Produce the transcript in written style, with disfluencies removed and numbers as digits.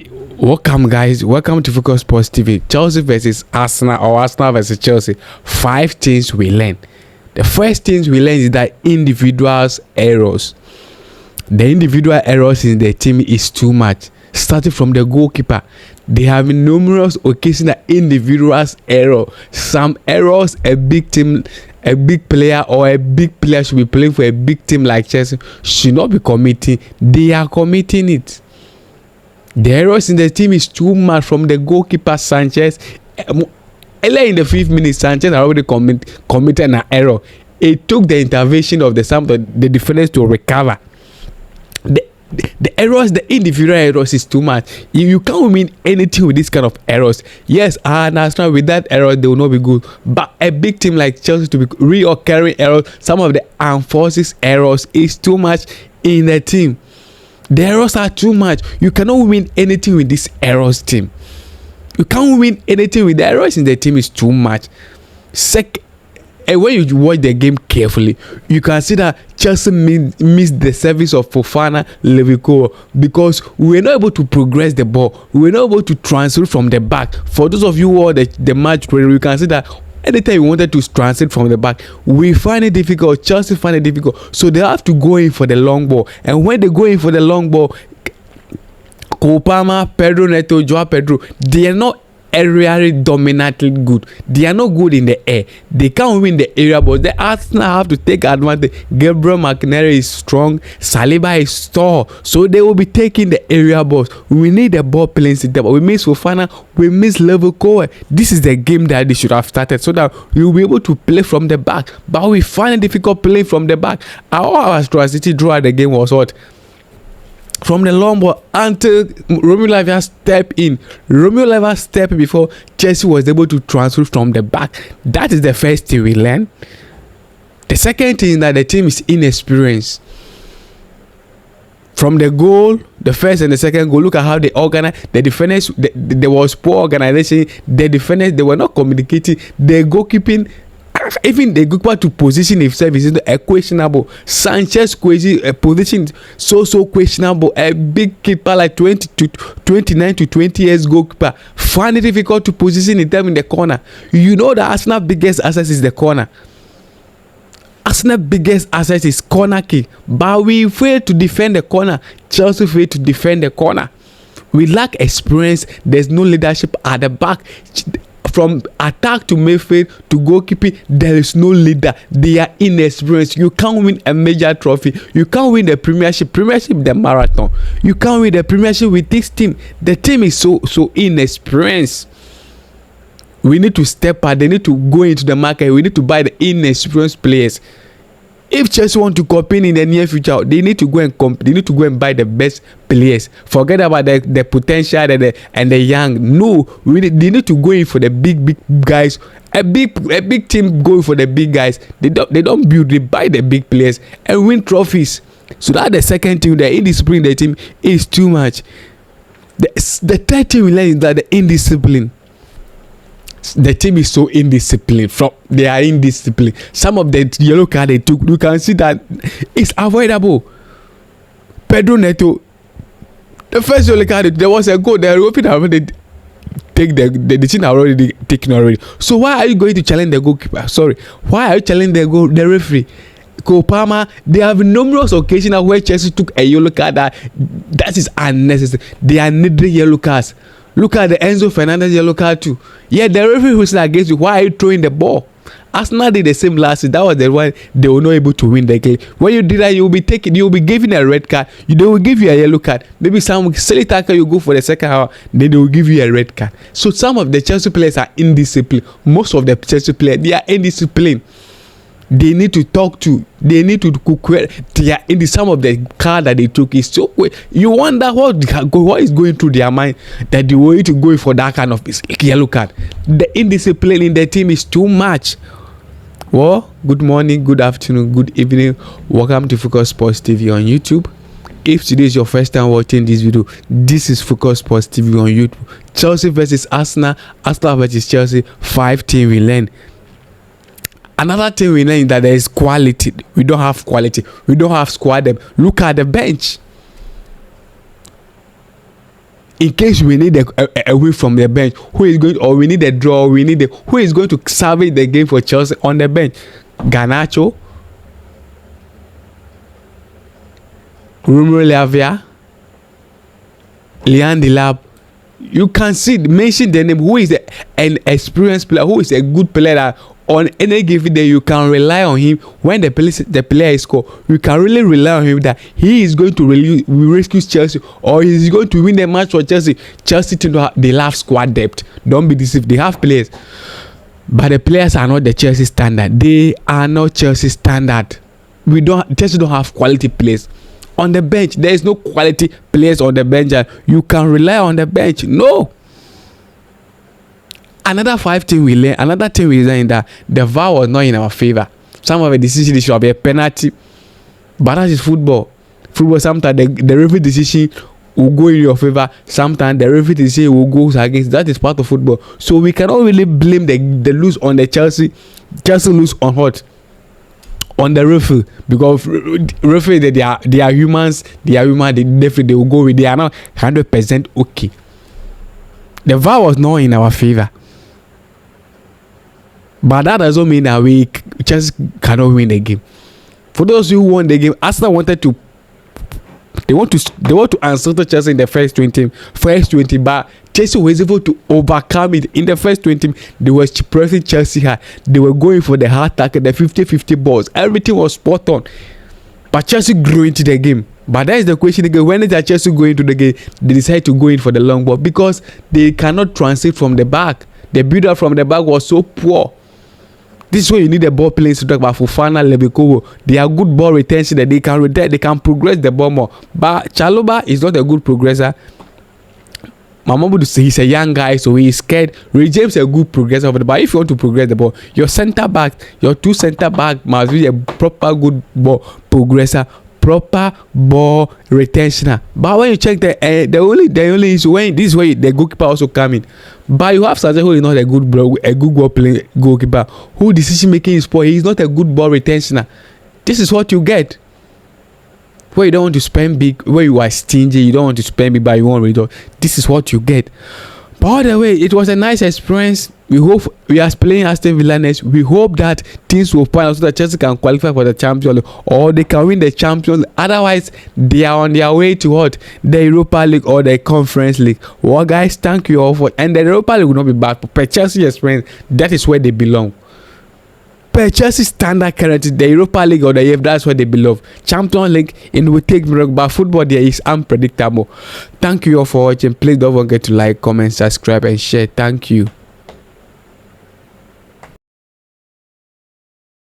Welcome, guys. Welcome to Focus Sports TV. Chelsea versus Arsenal or Arsenal versus Chelsea. 5 things we learn. The first things we learn is that individuals' errors. The individual errors in the team is too much. Starting from the goalkeeper, they have numerous occasions that individuals error. Some errors a big team, a big player or a big player should be playing for a big team like Chelsea should not be committing. They are committing it. The errors in the team is too much from the goalkeeper Sanchez. Earlier in the 5th minute, Sanchez already committed an error. It took the intervention of some of the defenders to recover. The errors, the individual errors is too much. You can't win anything with this kind of errors. Yes, Arsenal with that error they will not be good. But a big team like Chelsea to be reoccurring errors, some of the enforces errors is too much in the team. The errors are too much. You cannot win anything with this errors team. You can't win anything with the errors in the team is too much. And when you watch the game carefully, you can see that Chelsea missed the service of Fofana Levico because we were not able to progress the ball. We were not able to transfer from the back. For those of you who are the match player, you can see that anytime we wanted to transit from the back, we find it difficult. Chelsea find it difficult. So they have to go in for the long ball. And when they go in for the long ball, Kopama, Pedro Neto, Joao Pedro, they are not aerially dominantly good. They are not good in the air. They can't win the area, but the Arsenal have to take advantage. Gabriel Martinelli is strong. Saliba is tall. So they will be taking the area balls. We need the ball playing system. We miss Fofana. We miss Leverkusen. This is the game that they should have started so that we will be able to play from the back. But we find it difficult playing from the back. Our strategy throughout the game was what? From the long ball until Romeo Lavia stepped in. Romeo Lavia stepped before Chelsea was able to transfer from the back. That is the first thing we learned. The second thing is that the team is inexperienced. From the goal, the first and the second goal, look at how they organized. The defenders, there was poor organization. The defenders, they were not communicating. The goalkeeping, even the goalkeeper to position himself is questionable. Sanchez position so questionable. A big keeper like 29 to 20 years goalkeeper find it difficult to position himself in the corner. You know that Arsenal's biggest asset is the corner. Arsenal's biggest asset is corner kick, but we fail to defend the corner. Chelsea fail to defend the corner. We lack experience. There's no leadership at the back. From attack to midfield to goalkeeping, there is no leader. They are inexperienced. You can't win a major trophy. You can't win the Premiership, the marathon. You can't win the Premiership with this team. The team is so inexperienced. We need to step out. They need to go into the market. We need to buy the inexperienced players. If Chelsea want to compete in the near future, they need to go and compete. They need to go and buy the best players. Forget about the potential and the young. No, they need to go in for the big guys. A big team going for the big guys. They don't build. They buy the big players and win trophies. So that's the second thing. The indiscipline the team is too much. The third thing we learn is that the indiscipline. The team is so indisciplined. They are indisciplined. Some of the yellow card they took, you can see that it's avoidable. Pedro Neto, the first yellow card, there was a goal. The referee already take the decision already taken already. So why are you going to challenge the goalkeeper? Sorry, why are you challenging the referee? Kopama, they have numerous occasions where Chelsea took a yellow card that is unnecessary. They are needing yellow cards. Look at the Enzo Fernandez yellow card too. Yeah, the referee who's against you. Why are you throwing the ball? Arsenal did the same last season. That was the one they were not able to win the game. When you did that, you'll be given a red card. They will give you a yellow card. Maybe some silly tackle you go for the second hour, then they will give you a red card. So some of the Chelsea players are indisciplined. Most of the Chelsea players, they are indisciplined. They need to talk to. They need to cook. They are in some of the card that they took is so quick. You wonder what is going through their mind that they were to go for that kind of yellow card. The indiscipline in the team is too much. Well, good morning, good afternoon, good evening. Welcome to Focus Sports TV on YouTube. If today is your first time watching this video, this is Focus Sports TV on YouTube. Chelsea versus Arsenal, Arsenal versus Chelsea. 5 teams we learn. Another thing we learn is that there is quality. We don't have quality. We don't have squad depth. Look at the bench. in case we need a win from the bench, who is going, or we need a draw, or we need who is going to salvage the game for Chelsea on the bench? Garnacho, Romelu Lavia, Lian Delap. You can mention the name. Who is an experienced player, who is a good player that on any given day you can rely on him when the player is scored. You can really rely on him that he is going to rescue Chelsea, or he is going to win the match for Chelsea. Chelsea they have squad depth. Don't be deceived. They have players, but the players are not the Chelsea standard. They are not Chelsea standard. Chelsea don't have quality players. On the bench, there is no quality players on the bench that you can rely on the bench. No. Another thing we learned that the VAR was not in our favor. Some of the decisions should be a penalty, but that is football. Football, sometimes the referee decision will go in your favor. Sometimes the referee decision will go against. That is part of football. So we cannot really blame the lose on the Chelsea. Chelsea lose on what? On the referee, because referee they are humans. They definitely will go with. They are not 100% okay. The VAR was not in our favor, but that doesn't mean that we just cannot win the game. For those who won the game, Arsenal wanted to. They want to answer Chelsea in the first 20, but Chelsea was able to overcome it. In the first 20, they were pressing Chelsea hard. They were going for the hard tackle, the 50-50 balls. Everything was spot on. But Chelsea grew into the game. But that is the question again. When did Chelsea go into the game? They decide to go in for the long ball because they cannot transit from the back. The build-up from the back was so poor. This is where you need the ball players to talk about Fofana, Lebekowo. They are good ball retention that they can progress the ball more. But Chalobah is not a good progressor. Mamabu, he's a young guy, so he is scared. Ray James is a good progressor, but if you want to progress the ball, your two center back must be a proper good ball progressor, proper ball retentioner. But when you check the only is when this is where the goalkeeper also come in. But you have Sanchez who is not a good ball playing goalkeeper, who decision making is poor. He is not a good ball retentioner. This is what you get. Where you don't want to spend big, where you are stingy, you don't want to spend big, but you want result. This is what you get. By the way, it was a nice experience. We hope we are playing Aston Villa next. We hope that things will pan out so that Chelsea can qualify for the Champions League, or they can win the Champions League. Otherwise, they are on their way to what? The Europa League or the Conference League. Well, guys, thank you all for. And the Europa League will not be bad. But per Chelsea experience, that is where they belong. Per Chelsea standard currently, the Europa League or the EF, that's where they belong. Champions League, it will take miracle, but football there is unpredictable. Thank you all for watching. Please don't forget to like, comment, subscribe, and share. Thank you.